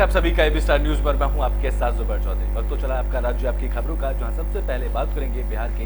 आप सभी का एबी स्टार न्यूज पर मैं हूं आपके साथ जुबैर चौधरी। वक्त तो चला आपका राज्य आपकी खबरों का, जहां सबसे पहले बात करेंगे बिहार के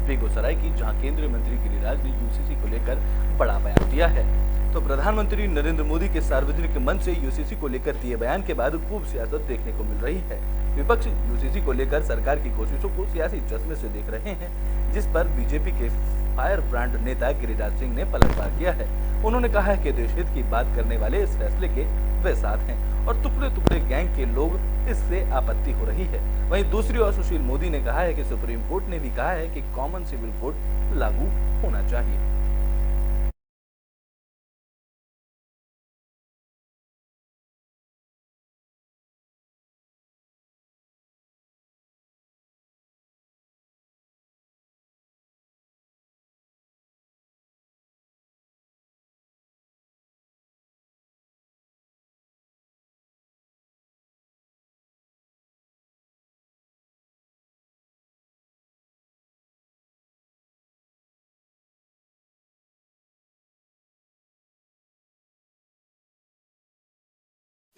बेगूसराय की, जहां केंद्रीय मंत्री गिरिराज ने यूसीसी को लेकर बड़ा बयान दिया है। तो प्रधानमंत्री नरेंद्र मोदी के सार्वजनिक मंच से यूसीसी को लेकर दिए बयान के बाद खूब सियासत देखने को मिल रही है। विपक्ष यूसीसी को लेकर सरकार की कोशिशों को सियासी चश्मे से देख रहे हैं, जिस पर बीजेपी के फायर ब्रांड नेता गिरिराज सिंह ने पलटवार किया है। उन्होंने कहा है कि देश हित की बात करने वाले इस फैसले के वे साथ हैं और टुकड़े टुकड़े गैंग के लोग इससे आपत्ति हो रही है। वहीं दूसरी ओर सुशील मोदी ने कहा है कि सुप्रीम कोर्ट ने भी कहा है कि कॉमन सिविल कोड लागू होना चाहिए।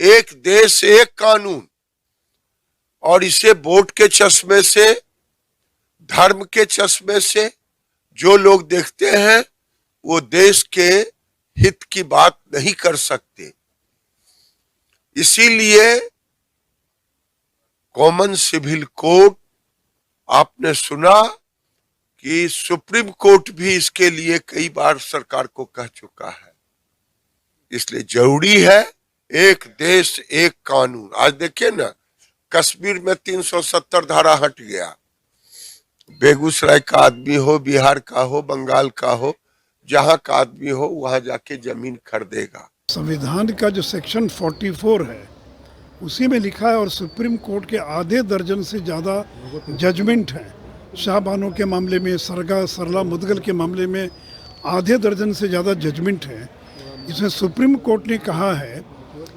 एक देश एक कानून, और इसे वोट के चश्मे से, धर्म के चश्मे से जो लोग देखते हैं वो देश के हित की बात नहीं कर सकते। इसीलिए कॉमन सिविल कोड, आपने सुना कि सुप्रीम कोर्ट भी इसके लिए कई बार सरकार को कह चुका है। इसलिए जरूरी है एक देश एक कानून। आज देखिए ना, कश्मीर में 370 धारा हट गया। बेगूसराय का आदमी हो, बिहार का हो, बंगाल का हो, जहां का आदमी हो वहां जाके जमीन खरीदेगा। संविधान का जो सेक्शन 44 है उसी में लिखा है, और सुप्रीम कोर्ट के आधे दर्जन से ज़्यादा जजमेंट हैं। शाहबानो के मामले में, सरला मुदगल के मामले में आधे दर्जन से ज़्यादा जजमेंट हैं। इसमें सुप्रीम कोर्ट ने कहा है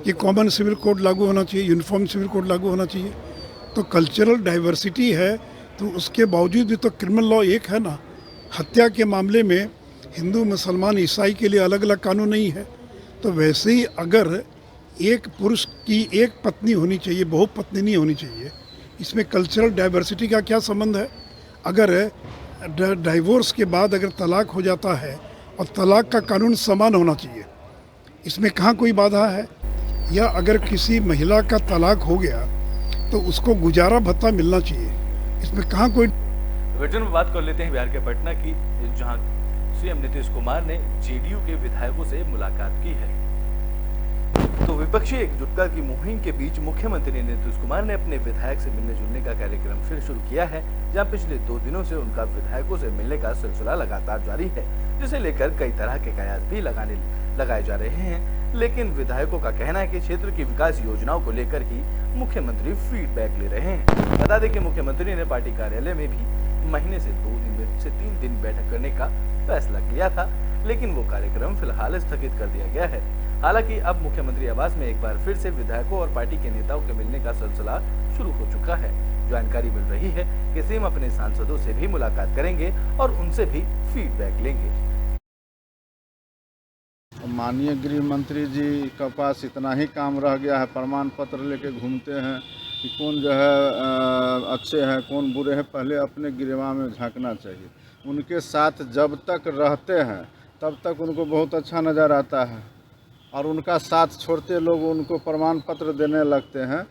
कि कॉमन सिविल कोड लागू होना चाहिए, यूनिफॉर्म सिविल कोड लागू होना चाहिए। तो कल्चरल डाइवर्सिटी है, तो उसके बावजूद भी तो क्रिमिनल लॉ एक है ना। हत्या के मामले में हिंदू, मुसलमान, ईसाई के लिए अलग अलग कानून नहीं है। तो वैसे ही अगर एक पुरुष की एक पत्नी होनी चाहिए, बहुपत्नी नहीं होनी चाहिए, इसमें कल्चरल डाइवर्सिटी का क्या संबंध है? अगर डाइवोर्स के बाद अगर तलाक हो जाता है और तलाक का कानून समान होना चाहिए, इसमें कहाँ कोई बाधा है? या अगर किसी महिला का तलाक हो गया तो उसको गुजारा भत्ता मिलना चाहिए, इसमें कहाँ कोई। बुलेटिन में बात कर लेते हैं बिहार के पटना की, जहां सीएम नीतीश कुमार ने जेडीयू के विधायकों से मुलाकात की है। तो विपक्षी एकजुटता की मुहिम के बीच मुख्यमंत्री नीतीश कुमार ने अपने विधायक से मिलने जुलने का कार्यक्रम फिर शुरू किया है, जहां पिछले 2 दिनों से उनका विधायकों से मिलने का सिलसिला लगातार जारी है, जिसे लेकर कई तरह के कयास भी लगाए जा रहे हैं। लेकिन विधायकों का कहना है कि क्षेत्र की विकास योजनाओं को लेकर ही मुख्यमंत्री फीडबैक ले रहे हैं। बता दें कि मुख्यमंत्री ने पार्टी कार्यालय में भी महीने से 3 दिन बैठक करने का फैसला किया था, लेकिन वो कार्यक्रम फिलहाल स्थगित कर दिया गया है। हालांकि अब मुख्यमंत्री आवास में एक बार फिर से विधायकों और पार्टी के नेताओं के मिलने का सिलसिला शुरू हो चुका है। जानकारी मिल रही है कि सीएम अपने सांसदों से भी मुलाकात करेंगे और उनसे भी फीडबैक लेंगे। माननीय गृह मंत्री जी के पास इतना ही काम रह गया है, प्रमाण पत्र लेके घूमते हैं कि कौन जो है अच्छे हैं, कौन बुरे हैं। पहले अपने गिरवा में झांकना चाहिए। उनके साथ जब तक रहते हैं तब तक उनको बहुत अच्छा नज़र आता है, और उनका साथ छोड़ते लोग उनको प्रमाण पत्र देने लगते हैं।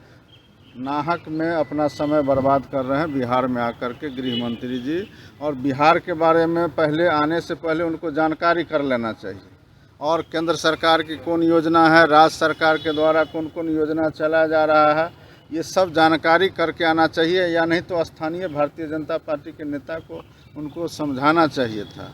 नाहक में अपना समय बर्बाद कर रहे हैं बिहार में आकर के गृह मंत्री जी। और बिहार के बारे में पहले आने से पहले उनको जानकारी कर लेना चाहिए, और केंद्र सरकार की कौन योजना है, राज्य सरकार के द्वारा कौन कौन योजना चलाया जा रहा है, ये सब जानकारी करके आना चाहिए। या नहीं तो स्थानीय भारतीय जनता पार्टी के नेता को उनको समझाना चाहिए था।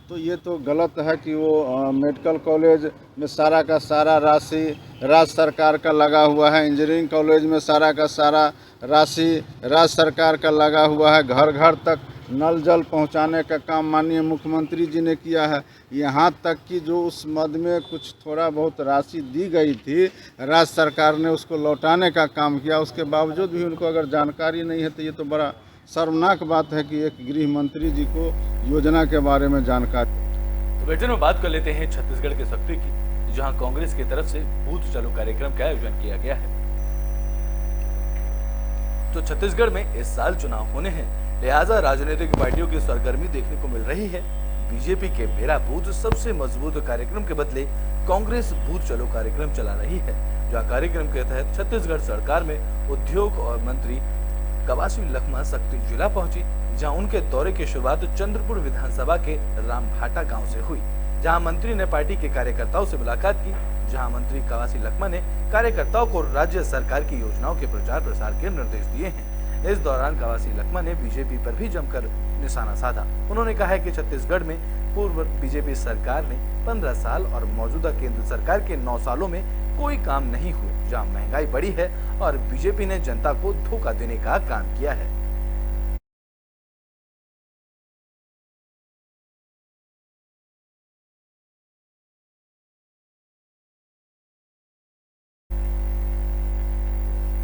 तो ये तो गलत है कि वो मेडिकल कॉलेज में सारा का सारा राशि राज्य सरकार का लगा हुआ है, इंजीनियरिंग कॉलेज में सारा का सारा राशि राज्य सरकार का लगा हुआ है। घर घर तक नल जल पहुंचाने का काम माननीय मुख्यमंत्री जी ने किया है। यहाँ तक कि जो उस मद में कुछ थोड़ा बहुत राशि दी गई थी, राज्य सरकार ने उसको लौटाने का काम किया। उसके बावजूद भी उनको अगर जानकारी नहीं है तो ये तो बड़ा शर्मनाक बात है कि एक गृह मंत्री जी को योजना के बारे में जानकारी। तो बुलेटिन में बात कर लेते हैं छत्तीसगढ़ के सक्ती की, जहां कांग्रेस की तरफ से बूथ चलो कार्यक्रम का आयोजन किया गया है। तो छत्तीसगढ़ में इस साल चुनाव होने हैं, लिहाजा राजनीतिक पार्टियों की सरगर्मी देखने को मिल रही है। बीजेपी के मेरा बूथ सबसे मजबूत कार्यक्रम के बदले कांग्रेस बूथ चलो कार्यक्रम चला रही है, जहां कार्यक्रम के तहत छत्तीसगढ़ सरकार में उद्योग और मंत्री कवासी लखमा शक्ति जिला पहुंची, जहां उनके दौरे की शुरुआत चंद्रपुर विधानसभा के रामभाटा गांव से हुई, जहां मंत्री ने पार्टी के कार्यकर्ताओं से मुलाकात की, जहां मंत्री कवासी लखमा ने कार्यकर्ताओं को राज्य सरकार की योजनाओं के प्रचार प्रसार के निर्देश दिए हैं। इस दौरान कवासी लखमा ने बीजेपी पर भी जमकर निशाना साधा। उन्होंने कहा है कि छत्तीसगढ़ में पूर्व बीजेपी सरकार ने 15 साल और मौजूदा केंद्र सरकार के 9 सालों में कोई काम नहीं हुए, जहां महंगाई बढ़ी है और बीजेपी ने जनता को धोखा देने का काम किया है।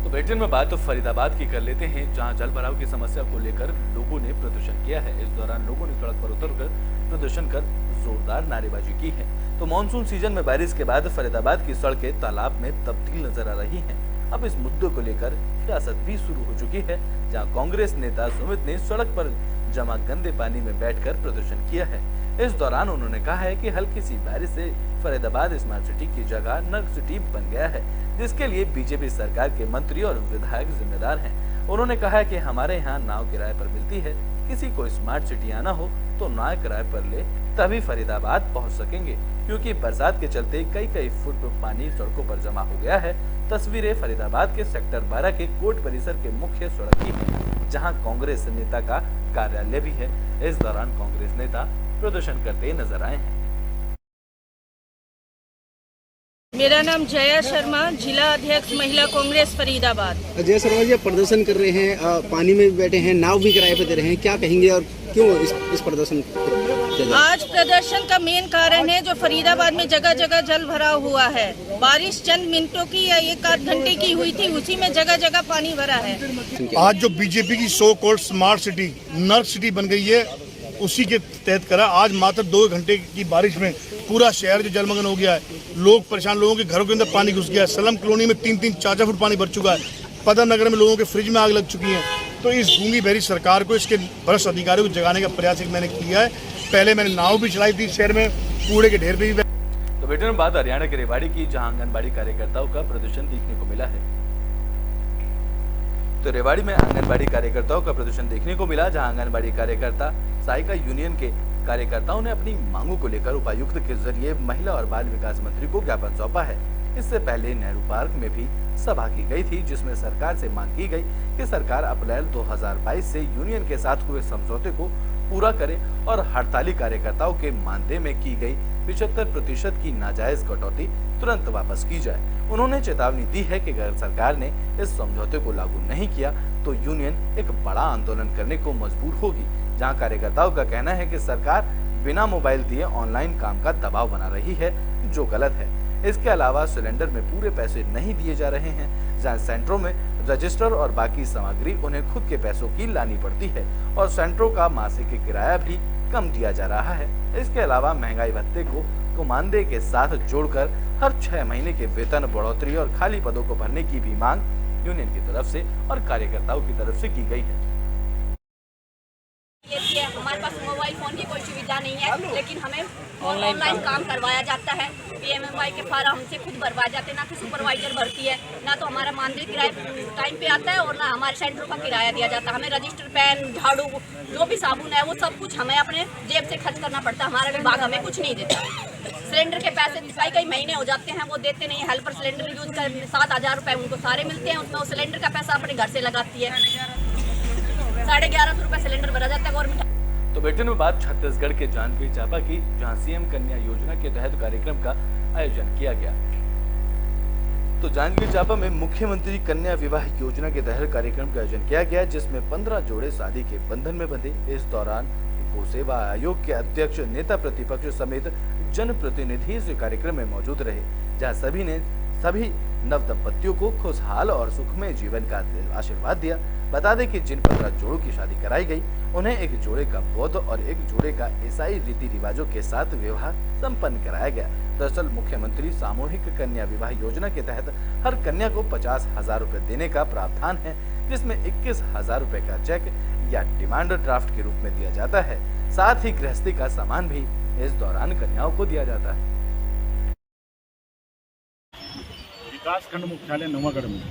तो बुलेटिन में बात फरीदाबाद की कर लेते हैं, जहां जल भराव की समस्या को लेकर लोगों ने प्रदर्शन किया है। इस दौरान लोगों ने सड़क पर उतरकर प्रदर्शन कर जोरदार नारेबाजी की है। तो मानसून सीजन में बारिश के बाद फरीदाबाद की सड़कें तालाब में तब्दील नजर आ रही हैं। अब इस मुद्दे को लेकर सियासत भी शुरू हो चुकी है, जहां कांग्रेस नेता सुमित ने सड़क पर जमा गंदे पानी में बैठकर प्रदर्शन किया है। इस दौरान उन्होंने कहा है कि हल्की सी बारिश से फरीदाबाद स्मार्ट सिटी की जगह नर्क सिटी बन गया है, जिसके लिए बीजेपी सरकार के मंत्री और विधायक जिम्मेदार हैं। उन्होंने कहा है कि हमारे यहाँ नाव किराए पर मिलती है, किसी को स्मार्ट सिटी आना हो तो नाव किराए पर ले, तभी फरीदाबाद पहुँच सकेंगे, क्योंकि बरसात के चलते कई फुट पानी सड़कों पर जमा हो गया है। तस्वीरें फरीदाबाद के सेक्टर 12 के कोर्ट परिसर के मुख्य सड़क की है, जहां कांग्रेस नेता का कार्यालय भी है। इस दौरान कांग्रेस नेता प्रदर्शन करते नजर आए हैं। मेरा नाम जया शर्मा, जिला अध्यक्ष महिला कांग्रेस फरीदाबाद। जय शर्मा जी, प्रदर्शन कर रहे हैं, पानी में बैठे हैं, नाव भी किराए पे दे रहे हैं, क्या कहेंगे और क्यों इस प्रदर्शन? आज प्रदर्शन का मेन कारण है जो फरीदाबाद में जगह जगह जल भरा हुआ है। बारिश चंद मिनटों की या 1-8 घंटे की हुई थी, उसी में जगह जगह पानी भरा है। आज जो बीजेपी की सो कॉल्ड स्मार्ट सिटी नर्क सिटी बन गई है, उसी के तहत करा। आज मात्र 2 घंटे की बारिश में पूरा शहर जो जलमग्न हो गया है, लोग परेशान, लोगों के घरों के अंदर पानी घुस गया है। सलम कॉलोनी में 3-4 फुट पानी भर चुका है। पदम नगर में लोगों के फ्रिज में आग लग चुकी है। तो इस गूंगी बहरी सरकार को, इसके भ्रष्ट अधिकारियों को जगाने का प्रयास मैंने किया है। पहले मैंने नाव भी चलाई थी शहर में, कूड़े के ढेर पे भी। तो बेटे में बात हरियाणा के रेवाड़ी की, जहां आंगनबाड़ी कार्यकर्ताओं का प्रदर्शन देखने को मिला है। तो रेवाड़ी में आंगनबाड़ी कार्यकर्ताओं का प्रदर्शन देखने को मिला, जहां आंगनबाड़ी कार्यकर्ता सहायिका यूनियन के कार्यकर्ताओं ने अपनी मांगों को लेकर उपायुक्त के जरिए महिला और बाल विकास मंत्री को ज्ञापन सौंपा है। इससे पहले नेहरू पार्क में भी सभा की गई थी, जिसमें सरकार से मांग की गई कि सरकार अप्रैल 2022 से यूनियन के साथ हुए समझौते को पूरा करे और हड़ताली कार्यकर्ताओं के मानदेय में की गई 75% की नाजायज कटौती तुरंत वापस की जाए। उन्होंने चेतावनी दी है कि अगर सरकार ने इस समझौते को लागू नहीं किया तो यूनियन एक बड़ा आंदोलन करने को मजबूर होगी, जहां कार्यकर्ताओं का कहना है कि सरकार बिना मोबाइल दिए ऑनलाइन काम का दबाव बना रही है, जो गलत है। इसके अलावा सिलेंडर में पूरे पैसे नहीं दिए जा रहे हैं, जहां सेंटरों में रजिस्टर और बाकी सामग्री उन्हें खुद के पैसों की लानी पड़ती है और सेंटरों का मासिक किराया भी कम दिया जा रहा है। इसके अलावा महंगाई भत्ते को मानदेय के साथ जोड़कर हर 6 महीने के वेतन बढ़ोतरी और खाली पदों को भरने की भी मांग यूनियन की तरफ से और कार्यकर्ताओं की तरफ से की गई है। हमारे पास मोबाइल फोन की कोई सुविधा नहीं है, लेकिन हमें ऑनलाइन काम करवाया जाता है। PMMY के फार्म हमसे खुद भरवाए जाते हैं, ना कि सुपरवाइजर भरती है, ना तो हमारा मानदेय किराया टाइम पे आता है और ना हमारे सेंटरों का किराया दिया जाता है। हमें रजिस्टर, पेन, झाड़ू, जो भी साबुन है वो सब कुछ हमें अपने जेब से खर्च करना पड़ता है। हमारा विभाग हमें कुछ नहीं देता। सिलेंडर के पैसे कई महीने हो जाते हैं, वो देते नहीं है। हेल्पर सिलेंडर यूज कर 7,000 रुपये उनको सारे मिलते हैं, उसमें वो सिलेंडर का पैसा अपने घर से लगाती है। 1150 रुपये सिलेंडर भरा जाता है गवर्नमेंट। तो बेटे में बात छत्तीसगढ़ के जांजगीर चांपा की, जहां सीएम कन्या योजना के तहत कार्यक्रम का आयोजन किया गया। तो जांजगीर चांपा में मुख्यमंत्री कन्या विवाह योजना के तहत कार्यक्रम का आयोजन किया गया, जिसमें 15 जोड़े शादी के बंधन में बंधे। इस दौरान गौ सेवा आयोग के अध्यक्ष, नेता प्रतिपक्ष समेत जनप्रतिनिधि इस कार्यक्रम में मौजूद रहे, जहाँ सभी नव दंपतियों को खुशहाल और सुखमय जीवन का आशीर्वाद दिया। बता दें कि जिन 15 जोड़ों की शादी कराई गई, उन्हें एक जोड़े का बौद्ध और एक जोड़े का ईसाई रीति रिवाजों के साथ विवाह संपन्न कराया गया। दरअसल मुख्यमंत्री सामूहिक कन्या विवाह योजना के तहत हर कन्या को 50,000 रुपए देने का प्रावधान है, जिसमें 21,000 रुपए का चेक या डिमांड ड्राफ्ट के रूप में दिया जाता है। साथ ही गृहस्थी का सामान भी इस दौरान कन्याओं को दिया जाता है। विकासखंड मुख्यालय नवागढ़ में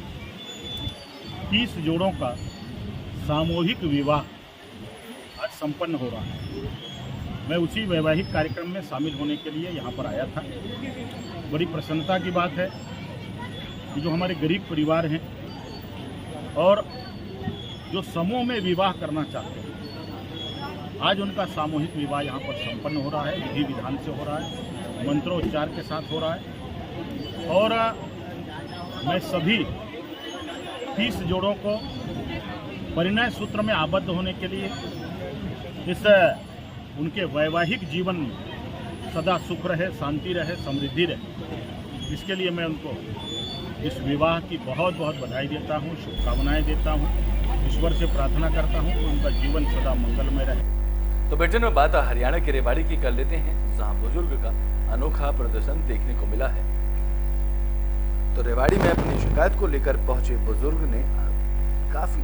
30 जोड़ों का सामूहिक विवाह आज संपन्न हो रहा है। मैं उसी वैवाहिक कार्यक्रम में शामिल होने के लिए यहाँ पर आया था। बड़ी प्रसन्नता की बात है कि जो हमारे गरीब परिवार हैं और जो समूह में विवाह करना चाहते हैं, आज उनका सामूहिक विवाह यहाँ पर संपन्न हो रहा है। विधि विधान से हो रहा है, मंत्रोच्चार के साथ हो रहा है। और मैं सभी 30 जोड़ों को परिणय सूत्र में आबद्ध होने के लिए, इस उनके वैवाहिक जीवन में सदा सुख रहे, शांति रहे, समृद्धि रहे, इसके लिए मैं उनको इस विवाह की बहुत बहुत बधाई देता हूँ, शुभकामनाएं देता हूँ। ईश्वर से प्रार्थना करता हूँ कि उनका जीवन सदा मंगलमय रहे। तो बेटन में बात हरियाणा के रेवाड़ी की कर लेते हैं, जहां बुजुर्ग का अनोखा प्रदर्शन देखने को मिला है। तो रेवाड़ी में अपनी शिकायत को लेकर पहुंचे बुजुर्ग ने काफी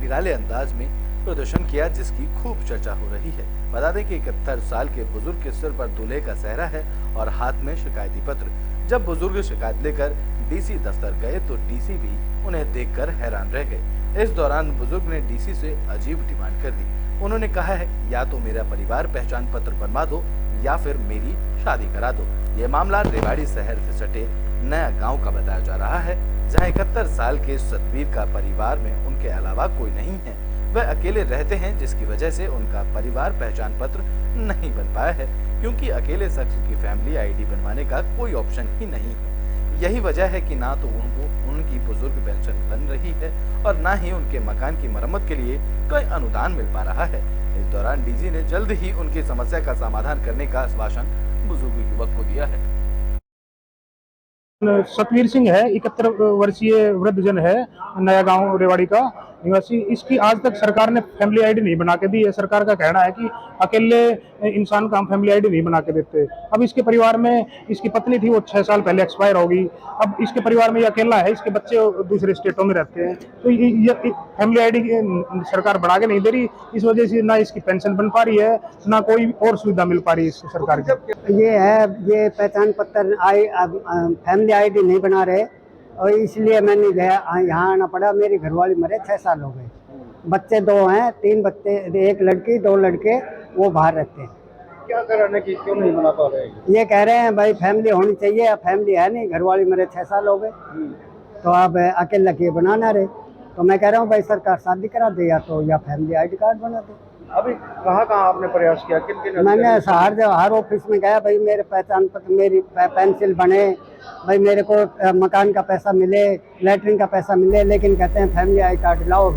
निराले अंदाज में प्रदर्शन किया, जिसकी खूब चर्चा हो रही है। बता दें कि 71 साल के बुजुर्ग के सिर पर दूल्हे का सेहरा है और हाथ में शिकायती पत्र। जब बुजुर्ग शिकायत लेकर डीसी दफ्तर गए तो डीसी भी उन्हें देखकर हैरान रह गए। इस दौरान बुजुर्ग ने डीसी से अजीब डिमांड कर दी। उन्होंने कहा है, या तो मेरा परिवार पहचान पत्र बनवा दो या फिर मेरी शादी करा दो। ये मामला रेवाड़ी शहर से सटे नया गांव का बताया जा रहा है, जहां 71 साल के सतवीर का परिवार में उनके अलावा कोई नहीं है। वह अकेले रहते हैं, जिसकी वजह से उनका परिवार पहचान पत्र नहीं बन पाया है, क्योंकि अकेले शख्स की फैमिली आईडी बनवाने का कोई ऑप्शन ही नहीं है। यही वजह है कि ना तो उनको उनकी बुजुर्ग पेंशन बन रही है और ना ही उनके मकान की मरम्मत के लिए कोई अनुदान मिल पा रहा है। इस दौरान डीजी ने जल्द ही उनकी समस्या का समाधान करने का आश्वासन बुजुर्ग युवक को दिया है। सतवीर सिंह है, 71 वर्षीय वृद्धजन है, नया गांव रेवाड़ी का निवासी। इसकी आज तक सरकार ने फैमिली आईडी नहीं बना के दी है। सरकार का कहना है कि अकेले इंसान का हम फैमिली आईडी नहीं बना के देते। अब इसके परिवार में इसकी पत्नी थी, वो 6 साल पहले एक्सपायर हो गई। अब इसके परिवार में ये अकेला है, इसके बच्चे दूसरे स्टेटों में रहते हैं, तो ये फैमिली आईडी सरकार बना के नहीं दे रही। इस वजह से ना इसकी पेंशन बन पा रही है, ना कोई और सुविधा मिल पा रही है इसकी सरकार की। ये पहचान पत्र फैमिली आईडी नहीं बना रहे और इसलिए मैंने यहाँ आना पड़ा। मेरी घरवाली मरे 6 साल हो गए, बच्चे 2 हैं, 3 बच्चे, 1 लड़की 2 लड़के, वो बाहर रहते हैं। क्या कारण है कि क्यों नहीं बना पा रहे? ये कह रहे हैं भाई फैमिली होनी चाहिए, अब फैमिली है नहीं, घरवाली मरे 6 साल हो गए, तो अब अकेला के बनाना रहे। तो मैं कह रहा हूँ भाई सरकार शादी करा दे या फैमिली आईडी कार्ड बना दे। अभी कहाँ आपने प्रयास किया? किन मैंने हर ऑफिस में गया, भाई मेरे पहचान पत्र, मेरी पेंसिल बने, भाई मेरे को मकान का पैसा मिले, लैट्रिन का पैसा मिले, लेकिन कहते हैं फैमिली आई कार्ड लाओ।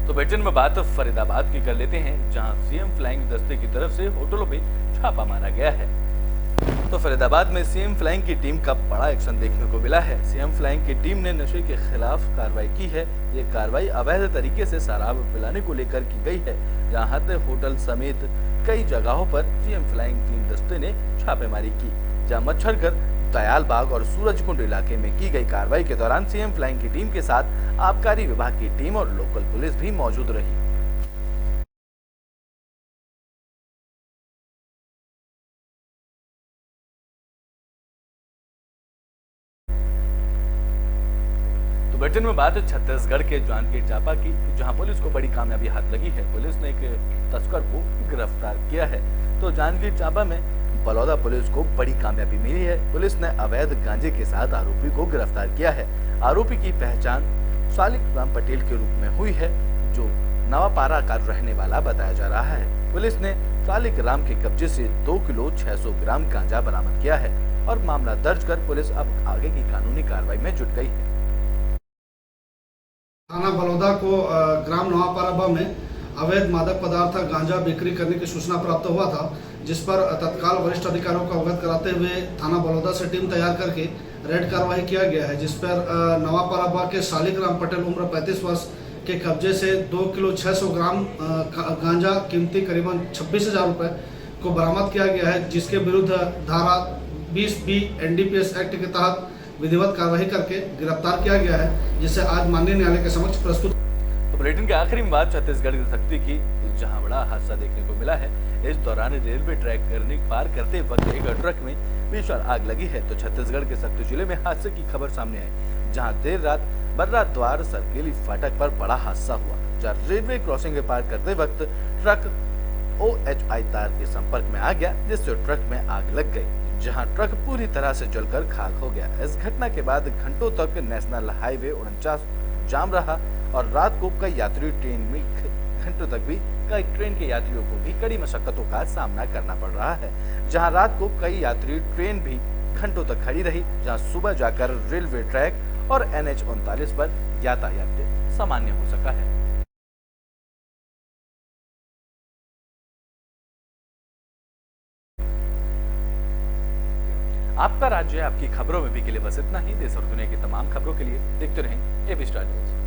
तो बेटन में बात फरीदाबाद की कर लेते हैं, जहां सीएम फ्लाइंग दस्ते की तरफ से होटलों में छापा मारा गया है। तो फरीदाबाद में सीएम फ्लाइंग की टीम का बड़ा एक्शन देखने को मिला है। सीएम फ्लाइंग की टीम ने नशे के खिलाफ कार्रवाई की है। ये कार्रवाई अवैध तरीके से शराब पिलाने को लेकर की गई है, जहां हद होटल समेत कई जगहों पर सीएम फ्लाइंग टीम दस्ते ने छापेमारी की, जहां मच्छरघर, दयालबाग और सूरजकुंड इलाके में की गई कार्रवाई के दौरान सीएम फ्लाइंग की टीम के साथ आबकारी विभाग की टीम और लोकल पुलिस भी मौजूद रही। तो बुलेटिन में बात है छत्तीसगढ़ के जांजगीर चांपा की, जहां पुलिस को बड़ी कामयाबी हाथ लगी है। पुलिस ने एक तस्कर को गिरफ्तार किया है। तो जांजगीर चांपा में बलौदा पुलिस को बड़ी कामयाबी मिली है। पुलिस ने अवैध गांजे के साथ आरोपी को गिरफ्तार किया है। आरोपी की पहचान शालिक राम पटेल के रूप में हुई है, जो नवापारा का रहने वाला बताया जा रहा है। पुलिस ने शालिक राम के कब्जे से 2 किलो 600 ग्राम गांजा बरामद किया है और मामला दर्ज कर पुलिस अब आगे की कानूनी कार्रवाई में जुट गई है। थाना बलौदा को ग्राम नवापारा में अवैध मादक पदार्थ गांजा बिक्री करने की सूचना प्राप्त हुआ था, जिस पर तत्काल वरिष्ठ अधिकारियों को अवगत कराते हुए थाना बलौदा से टीम तैयार करके रेड कार्रवाई किया गया है, जिस पर नवापारा के शालिक राम पटेल उम्र 35 वर्ष के कब्जे से 2 किलो 600 ग्राम गांजा कीमती करीबन 26,000 रुपये को बरामद किया गया है, जिसके विरुद्ध धारा 20B NDPS एक्ट के तहत विधिवत कार्रवाई करके गिरफ्तार किया गया है, जिसे आज माननीय न्यायालय के समक्ष प्रस्तुत। तो बुलेटिन के आखिरी में बात छत्तीसगढ़ की शक्ति की, जहां बड़ा हादसा देखने को मिला है। इस दौरान रेलवे ट्रैक पार करते वक्त एक ट्रक में भीषण आग लगी है। तो छत्तीसगढ़ के शक्ति जिले में हादसे की खबर सामने आई, जहां देर रात बर्रा द्वार सरकेली फाटक पर बड़ा हादसा हुआ, जहां रेलवे क्रॉसिंग पार करते वक्त ट्रक OHI तार के संपर्क में आ गया, जिससे ट्रक में आग लग गई, जहां ट्रक पूरी तरह से जलकर खाक हो गया। इस घटना के बाद घंटों तक नेशनल हाईवे 49 जाम रहा और रात को कई यात्री ट्रेन में घंटों तक भी कई ट्रेन के यात्रियों को भी कड़ी मशक्कतों का सामना करना पड़ रहा है। जहां रात को कई यात्री ट्रेन भी घंटों तक खड़ी रही, जहां सुबह जाकर रेलवे ट्रैक और NH 39 पर यातायात सामान्य हो सका है। आपका राज्य आपकी खबरों में भी के लिए बस इतना ही। देश और दुनिया की तमाम खबरों के लिए देखते रहें AB स्टार न्यूज।